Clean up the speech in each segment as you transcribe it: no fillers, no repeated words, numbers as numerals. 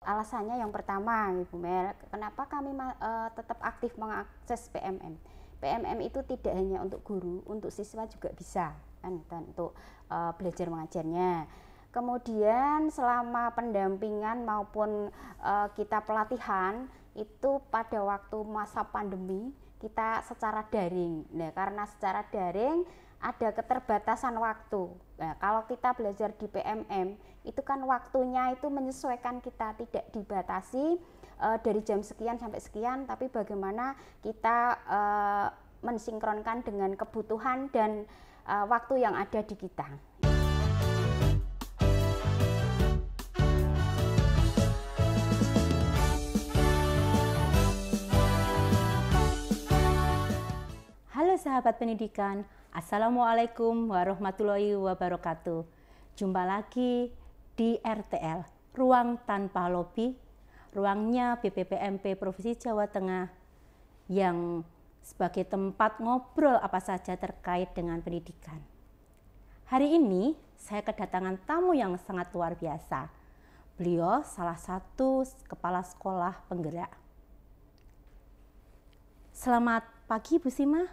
alasannya yang pertama, Ibu Mel, kenapa kami tetap aktif mengakses PMM. PMM itu tidak hanya untuk guru, untuk siswa juga bisa, kan, dan untuk belajar mengajarnya. Kemudian selama pendampingan maupun kita pelatihan itu pada waktu masa pandemi kita secara daring. Nah, karena secara daring ada keterbatasan waktu. Nah, kalau kita belajar di PMM itu kan waktunya itu menyesuaikan, kita tidak dibatasi dari jam sekian sampai sekian, tapi bagaimana kita mensinkronkan dengan kebutuhan dan waktu yang ada di kita. Halo sahabat pendidikan, Assalamualaikum warahmatullahi wabarakatuh. Jumpa lagi di RTL, Ruang Tanpa Lobi, ruangnya BPPMP Provinsi Jawa Tengah yang sebagai tempat ngobrol apa saja terkait dengan pendidikan. Hari ini saya kedatangan tamu yang sangat luar biasa. Beliau salah satu kepala sekolah penggerak. Selamat pagi Bu Sima.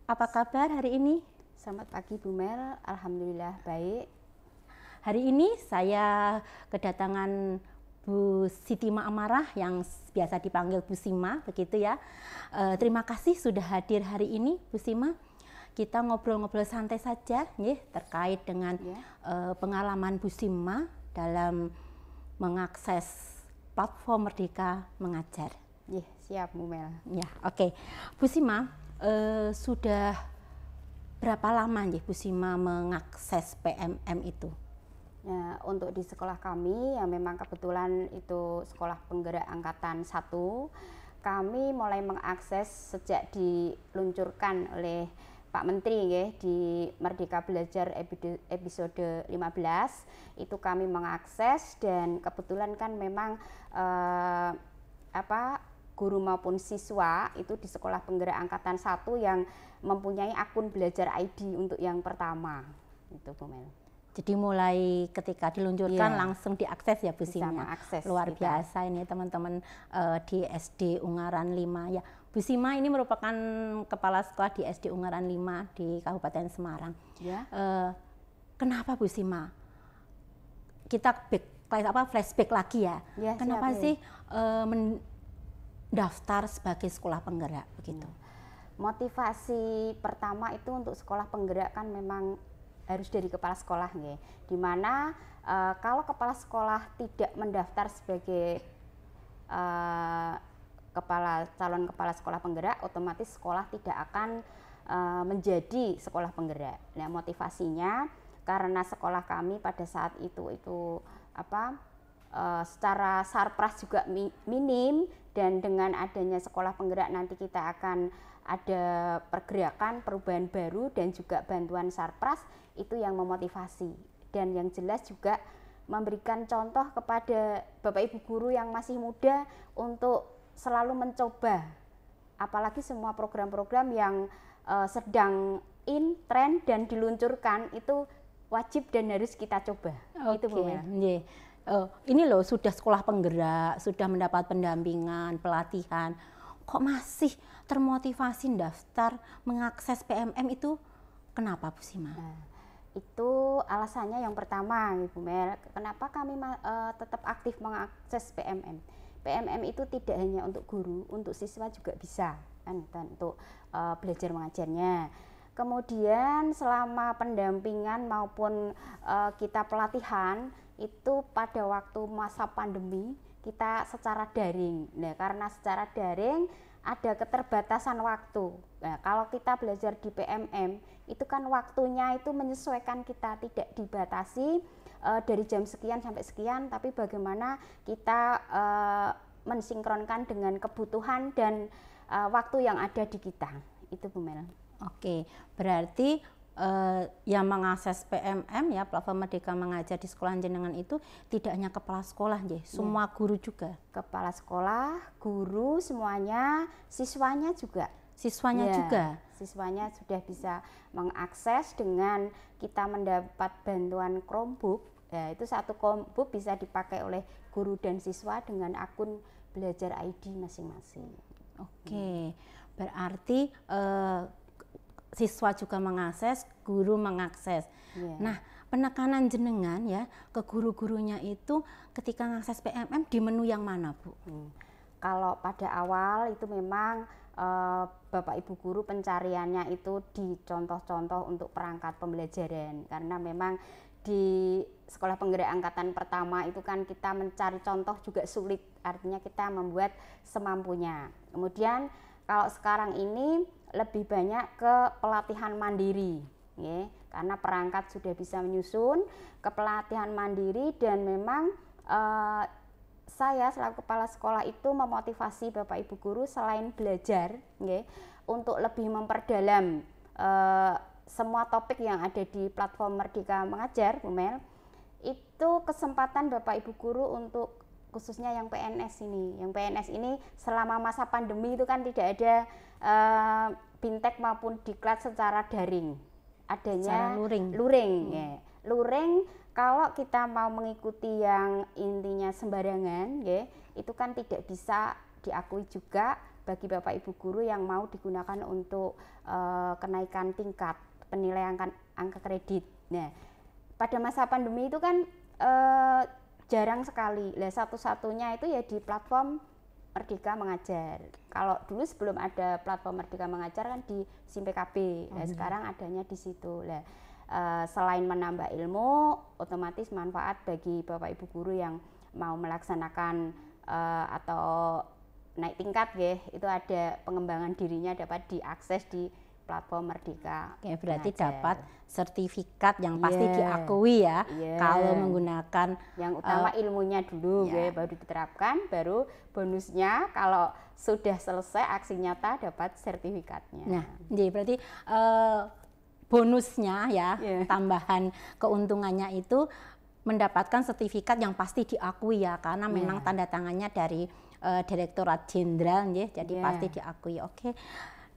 Apa kabar hari ini? Selamat pagi Bu Mel, alhamdulillah baik. Hari ini saya kedatangan Bu Siti Ma'amarah yang biasa dipanggil Bu Sima, begitu ya. Terima kasih sudah hadir hari ini Bu Sima. Kita ngobrol-ngobrol santai saja ya, terkait dengan pengalaman Bu Sima dalam mengakses platform Merdeka Mengajar. Siap Bu Mel. Ya, oke. Bu Sima, sudah berapa lama ya Bu Sima mengakses PMM itu? Nah, untuk di sekolah kami yang memang kebetulan itu sekolah penggerak angkatan 1, kami mulai mengakses sejak diluncurkan oleh Pak Menteri ya, di Merdeka Belajar episode 15 itu kami mengakses, dan kebetulan kan memang guru maupun siswa itu di sekolah penggerak angkatan 1 yang mempunyai akun belajar ID untuk yang pertama itu Bu Mel. Jadi mulai ketika diluncurkan langsung diakses ya Bu Sima. Luar biasa ini teman-teman di SD Ungaran 5 ya. Bu Sima ini merupakan kepala sekolah di SD Ungaran 5 di Kabupaten Semarang. Ya. Kenapa Bu Sima? Kita flashback lagi ya. Kenapa sih daftar sebagai sekolah penggerak begitu? Motivasi pertama itu untuk sekolah penggerak kan memang harus dari kepala sekolah ya. Dimana kalau kepala sekolah tidak mendaftar sebagai calon kepala sekolah penggerak, otomatis sekolah tidak akan menjadi sekolah penggerak. Nah, motivasinya karena sekolah kami pada saat itu secara sarpras juga minim, dan dengan adanya sekolah penggerak nanti kita akan ada pergerakan perubahan baru dan juga bantuan sarpras, itu yang memotivasi. Dan yang jelas juga memberikan contoh kepada Bapak Ibu guru yang masih muda untuk selalu mencoba, apalagi semua program-program yang sedang in trend dan diluncurkan itu wajib dan harus kita coba. Itu Bu Mel. Ini loh sudah sekolah penggerak, sudah mendapat pendampingan, pelatihan, kok masih termotivasi daftar mengakses PMM itu, kenapa Bu Sima? Itu alasannya yang pertama Ibu Mel, kenapa kami tetap aktif mengakses PMM. PMM itu tidak hanya untuk guru, untuk siswa juga bisa, kan, dan untuk belajar mengajarnya. Kemudian selama pendampingan maupun kita pelatihan itu pada waktu masa pandemi kita secara daring. Nah, karena secara daring ada keterbatasan waktu. Nah, kalau kita belajar di PMM itu kan waktunya itu menyesuaikan, kita tidak dibatasi dari jam sekian sampai sekian, tapi bagaimana kita mensinkronkan dengan kebutuhan dan waktu yang ada di kita. Itu Bu Mel. Oke, berarti yang mengakses PMM ya, platform Merdeka Mengajar di sekolah jenengan itu tidak hanya kepala sekolah ya, semua guru juga. Kepala sekolah, guru semuanya, siswanya juga. Siswanya juga. Siswanya sudah bisa mengakses dengan kita mendapat bantuan Chromebook. Ya, itu satu kombo bisa dipakai oleh guru dan siswa dengan akun Belajar ID masing-masing. Oke, berarti siswa juga mengakses, guru mengakses. Yeah. Nah, penekanan jenengan ya ke guru-gurunya itu ketika mengakses PMM di menu yang mana, Bu? Kalau pada awal itu memang Bapak Ibu guru pencariannya itu di contoh-contoh untuk perangkat pembelajaran, karena memang di sekolah penggerak angkatan pertama itu kan kita mencari contoh juga sulit, artinya kita membuat semampunya. Kemudian kalau sekarang ini lebih banyak ke pelatihan mandiri, ya, karena perangkat sudah bisa menyusun ke pelatihan mandiri, dan memang saya selaku kepala sekolah itu memotivasi Bapak Ibu guru selain belajar, ya, untuk lebih memperdalam semua topik yang ada di platform Merdeka Mengajar, Bu Mel. Itu kesempatan Bapak Ibu guru untuk khususnya yang PNS ini. Yang PNS ini selama masa pandemi itu kan tidak ada bintek maupun diklat secara daring. Adanya luring. Ya. Luring kalau kita mau mengikuti yang intinya sembarangan, ya, itu kan tidak bisa diakui juga bagi Bapak Ibu guru yang mau digunakan untuk kenaikan tingkat penilaian angka kredit. Nah, pada masa pandemi itu kan jarang sekali. Lah satu-satunya itu ya di platform Merdeka Mengajar. Kalau dulu sebelum ada platform Merdeka Mengajar kan di SIM-PKB. Nah, sekarang adanya di situ. Lah selain menambah ilmu, otomatis manfaat bagi Bapak Ibu guru yang mau melaksanakan atau naik tingkat, ya, itu ada pengembangan dirinya dapat diakses di platform Merdeka. Oke, berarti dapat sertifikat yang pasti diakui ya, kalau menggunakan yang utama ilmunya dulu, ya, baru diterapkan, baru bonusnya kalau sudah selesai aksi nyata dapat sertifikatnya. Nah, jadi berarti bonusnya ya, tambahan keuntungannya itu mendapatkan sertifikat yang pasti diakui ya, karena memang tanda tangannya dari Direktorat Jenderal, ya, jadi pasti diakui. Oke.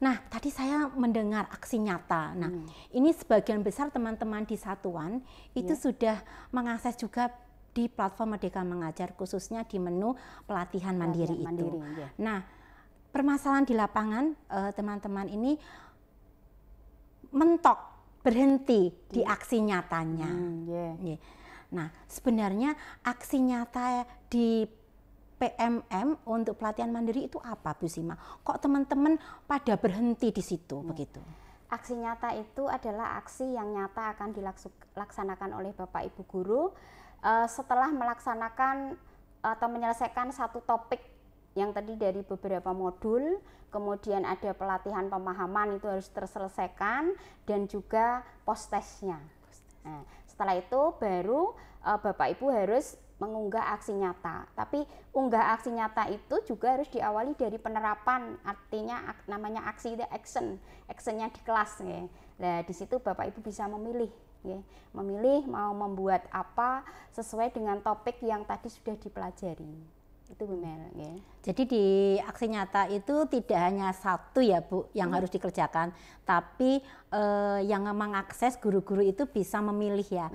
Nah, tadi saya mendengar aksi nyata. Nah, ini sebagian besar teman-teman di satuan itu sudah mengakses juga di platform Merdeka Mengajar, khususnya di menu pelatihan mandiri itu. Nah, permasalahan di lapangan teman-teman ini mentok, berhenti di aksi nyatanya. Nah, sebenarnya aksi nyata di PMM untuk pelatihan mandiri itu apa, Bu Sima? Kok teman-teman pada berhenti di situ begitu? Aksi nyata itu adalah aksi yang nyata akan dilaksanakan oleh Bapak Ibu guru setelah melaksanakan atau menyelesaikan satu topik yang tadi dari beberapa modul, kemudian ada pelatihan pemahaman itu harus terselesaikan, dan juga post-testnya. Nah, setelah itu baru Bapak Ibu harus mengunggah aksi nyata. Tapi unggah aksi nyata itu juga harus diawali dari penerapan, artinya namanya aksi, itu actionnya di kelas, ya. Nah, di situ Bapak Ibu bisa memilih, ya, memilih mau membuat apa sesuai dengan topik yang tadi sudah dipelajari. Itu, Bu Mel, ya. Jadi di aksi nyata itu tidak hanya satu ya, Bu, yang harus dikerjakan, tapi yang mengakses guru-guru itu bisa memilih ya,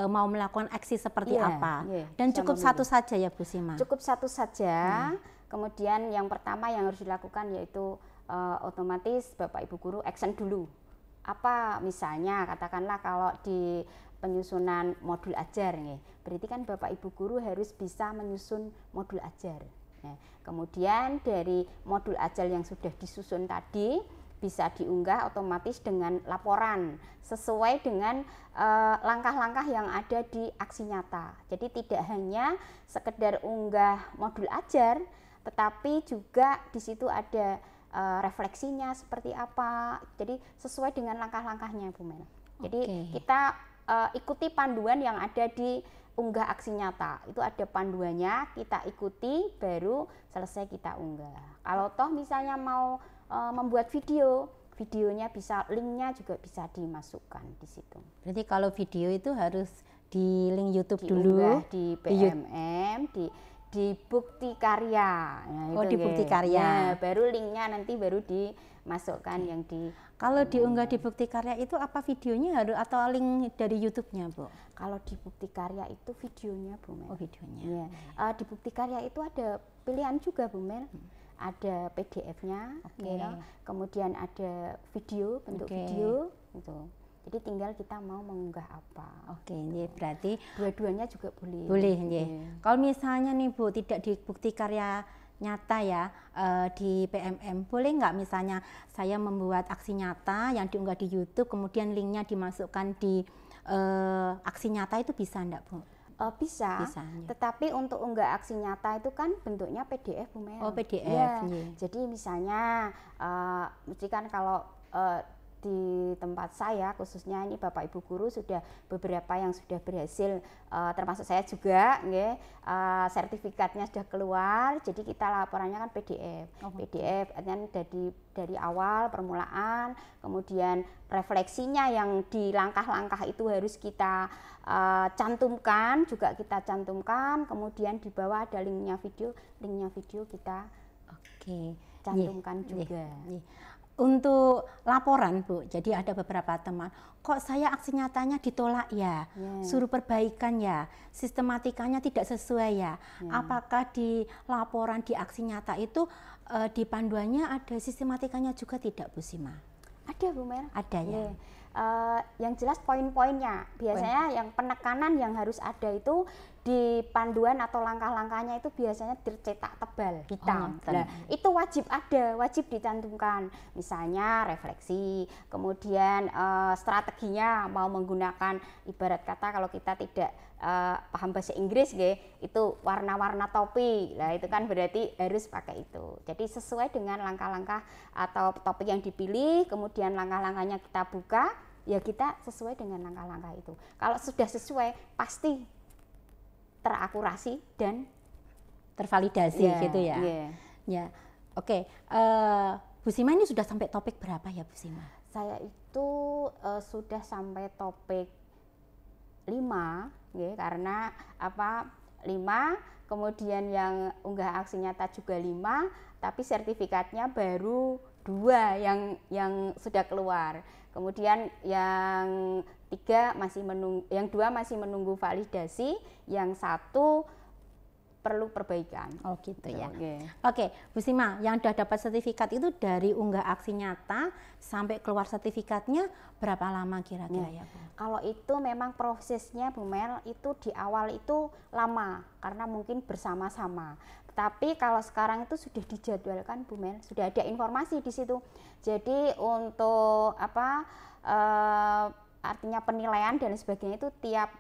mau melakukan aksi seperti apa. Dan cukup memilih satu saja ya, Bu Sima? Cukup satu saja. Kemudian yang pertama yang harus dilakukan yaitu otomatis Bapak Ibu guru action dulu. Apa misalnya katakanlah kalau di penyusunan modul ajar, ya, berarti kan Bapak Ibu guru harus bisa menyusun modul ajar. Nah, kemudian dari modul ajar yang sudah disusun tadi bisa diunggah otomatis dengan laporan sesuai dengan langkah-langkah yang ada di aksi nyata. Jadi tidak hanya sekedar unggah modul ajar, tetapi juga di situ ada refleksinya seperti apa. Jadi sesuai dengan langkah-langkahnya, Bu Mel. Jadi kita ikuti panduan yang ada di unggah aksi nyata. Itu ada panduannya, kita ikuti, baru selesai kita unggah. Kalau toh misalnya mau membuat videonya bisa, linknya juga bisa dimasukkan di situ. Berarti kalau video itu harus di link YouTube diunggah dulu di PMM, di bukti karya. Nah, Oh, di bukti karya. Ya, baru linknya nanti baru dimasukkan yang di. Kalau diunggah di bukti karya itu apa videonya harus atau link dari YouTube-nya, Bu? Kalau di bukti karya itu videonya, Bu Mel. Oh, videonya. Ya. Di bukti karya itu ada pilihan juga, Bu Mel. Ada PDF-nya, ya. Kemudian ada video, bentuk video, gitu. Jadi tinggal kita mau mengunggah apa. Oke, ini berarti dua-duanya juga boleh. Boleh, ya. Kalau misalnya nih Bu tidak di bukti karya nyata ya, di PMM, boleh nggak misalnya saya membuat aksi nyata yang diunggah di YouTube, kemudian linknya dimasukkan di aksi nyata, itu bisa enggak, Bu? Bisa, ya. Tetapi untuk unggah aksi nyata itu kan bentuknya PDF, Bu Mel. Oh, PDF. Ya. Jadi misalnya, mesti kan kalau di tempat saya khususnya ini Bapak Ibu guru sudah beberapa yang sudah berhasil, termasuk saya juga, sertifikatnya sudah keluar. Jadi kita laporannya kan PDF. PDF kan dari awal permulaan, kemudian refleksinya yang di langkah-langkah itu harus kita cantumkan, juga kita cantumkan. Kemudian di bawah ada linknya video kita cantumkan juga. Untuk laporan, Bu, jadi ada beberapa teman, kok saya aksi nyatanya ditolak ya, suruh perbaikan ya, sistematikanya tidak sesuai ya. Apakah di laporan di aksi nyata itu di panduannya ada sistematikanya juga tidak, Bu Sima? Ada, Bu Mel. Ada ya. Yang jelas poin-poinnya, biasanya yang penekanan yang harus ada itu di panduan atau langkah-langkahnya itu biasanya tercetak tebal hitam. Nah, itu wajib ada, wajib dicantumkan. Misalnya refleksi, kemudian strateginya mau menggunakan, ibarat kata kalau kita tidak paham bahasa Inggris, itu warna-warna topi. Nah, itu kan berarti harus pakai itu. Jadi sesuai dengan langkah-langkah atau topik yang dipilih, kemudian langkah-langkahnya kita buka, ya kita sesuai dengan langkah-langkah itu. Kalau sudah sesuai, pasti terakurasi dan tervalidasi, gitu ya. Ya, oke. Bu Sima ini sudah sampai topik berapa ya, Bu Sima? Saya itu sudah sampai topik 5, karena 5, kemudian yang unggah aksi nyata juga 5, tapi sertifikatnya baru 2 yang sudah keluar. Kemudian yang 3 masih menunggu, yang 2 masih menunggu validasi, yang 1 perlu perbaikan. Oh, gitu ya. Oke, Bu Sima, yang sudah dapat sertifikat itu dari unggah aksi nyata sampai keluar sertifikatnya berapa lama kira-kira ya, Bu? Kalau itu memang prosesnya, Bu Mel, itu di awal itu lama karena mungkin bersama-sama. Tapi kalau sekarang itu sudah dijadwalkan, Bu Mel, sudah ada informasi di situ. Jadi untuk artinya penilaian dan sebagainya itu tiap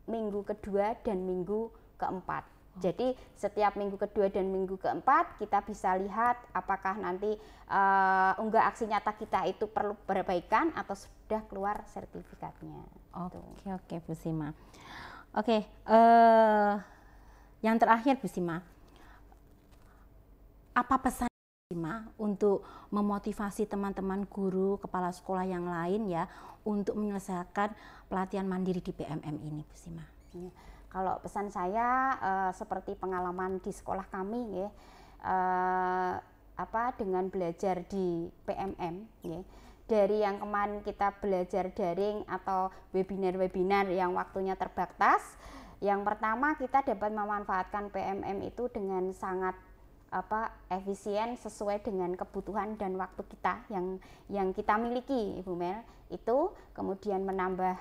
minggu kedua dan minggu keempat. Jadi setiap minggu kedua dan minggu keempat kita bisa lihat apakah nanti unggah aksi nyata kita itu perlu perbaikan atau sudah keluar sertifikatnya. Oke, Bu Sima. Oke, yang terakhir, Bu Sima, apa pesan Bu Sima untuk memotivasi teman-teman guru, kepala sekolah yang lain ya untuk menyelesaikan pelatihan mandiri di PMM ini, Bu Sima? Kalau pesan saya seperti pengalaman di sekolah kami, dengan belajar di PMM, dari yang kemarin kita belajar daring atau webinar-webinar yang waktunya terbatas. Yang pertama, kita dapat memanfaatkan PMM itu dengan sangat efisien sesuai dengan kebutuhan dan waktu kita yang kita miliki, Ibu Mel. Itu kemudian menambah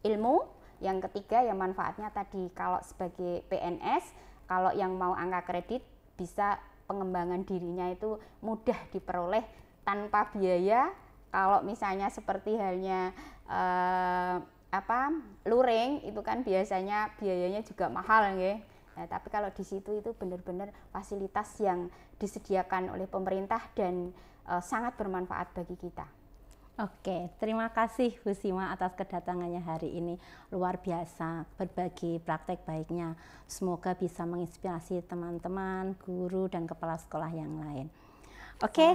ilmu. Yang ketiga yang manfaatnya tadi, kalau sebagai PNS, kalau yang mau angka kredit bisa pengembangan dirinya itu mudah diperoleh tanpa biaya. Kalau misalnya seperti halnya luring itu kan biasanya biayanya juga mahal, Nah, tapi kalau di situ itu benar-benar fasilitas yang disediakan oleh pemerintah dan sangat bermanfaat bagi kita. Oke, terima kasih Bu Sima atas kedatangannya hari ini. Luar biasa berbagi praktek baiknya. Semoga bisa menginspirasi teman-teman, guru, dan kepala sekolah yang lain. Oke,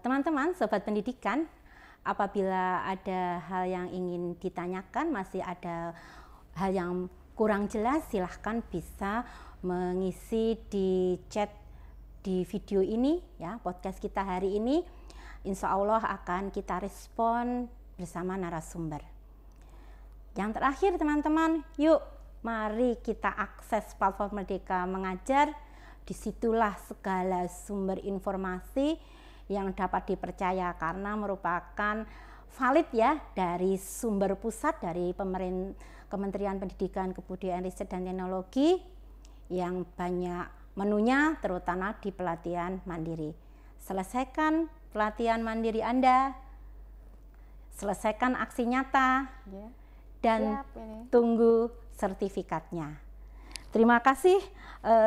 teman-teman, sobat pendidikan, apabila ada hal yang ingin ditanyakan, masih ada hal yang kurang jelas silahkan bisa mengisi di chat di video ini ya, podcast kita hari ini. Insya Allah akan kita respon bersama narasumber. Yang terakhir teman-teman, yuk mari kita akses platform Merdeka Mengajar. Disitulah segala sumber informasi yang dapat dipercaya karena merupakan valid ya dari sumber pusat dari Kementerian Pendidikan, Kebudayaan, Riset dan Teknologi yang banyak menunya terutama di pelatihan mandiri. Selesaikan pelatihan mandiri Anda, selesaikan aksi nyata dan tunggu sertifikatnya. Terima kasih,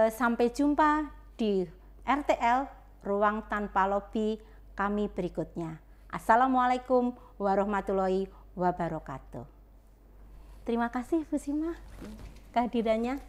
sampai jumpa di RTL Ruang Tanpa Lobi kami berikutnya. Assalamualaikum warahmatullahi wabarakatuh. Terima kasih Bu Sima kehadirannya.